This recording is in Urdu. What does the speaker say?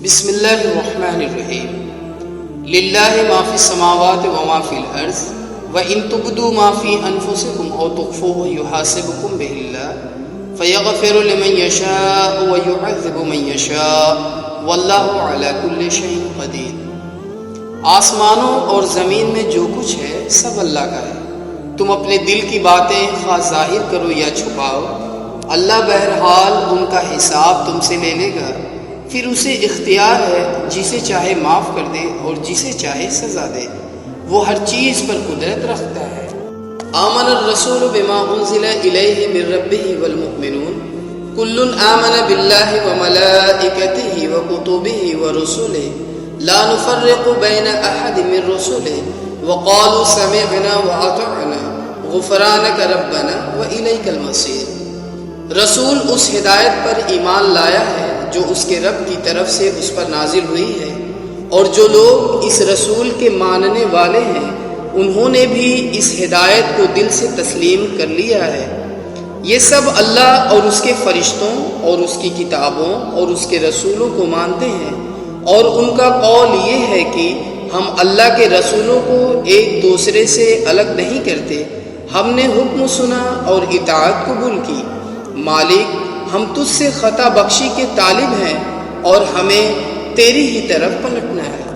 بسم اللہ الرحمن الرحیم للہ ما فی السماوات وما فی الارض وان تبدوا ما فی انفسکم او تخفوه یحاسبکم بہ اللہ فیغفر لمن یشاء ویعذب من یشاء واللہ علی کل شیء قدیر۔ آسمانوں اور زمین میں جو کچھ ہے سب اللہ کا ہے، تم اپنے دل کی باتیں خواہ ظاہر کرو یا چھپاؤ، اللہ بہرحال ان کا حساب تم سے لے لے گا، پھر اسے اختیار ہے جسے چاہے معاف کر دے اور جسے چاہے سزا دے، وہ ہر چیز پر قدرت رکھتا ہے۔ آمن الرسول بما انزل الیہ من ربہ والمؤمنون کل آمن باللہ وملائکتہ وکتبہ ورسلہ لا نفرق بین احد من رسلہ وقالوا سمعنا واطعنا غفرانک ربنا والیک المصیر۔ رسول اس ہدایت پر ایمان لایا ہے جو اس کے رب کی طرف سے اس پر نازل ہوئی ہے، اور جو لوگ اس رسول کے ماننے والے ہیں انہوں نے بھی اس ہدایت کو دل سے تسلیم کر لیا ہے۔ یہ سب اللہ اور اس کے فرشتوں اور اس کی کتابوں اور اس کے رسولوں کو مانتے ہیں، اور ان کا قول یہ ہے کہ ہم اللہ کے رسولوں کو ایک دوسرے سے الگ نہیں کرتے، ہم نے حکم سنا اور اطاعت قبول کی۔ مالک، ہم تجھ سے خطا بخشی کے طالب ہیں اور ہمیں تیری ہی طرف پلٹنا ہے۔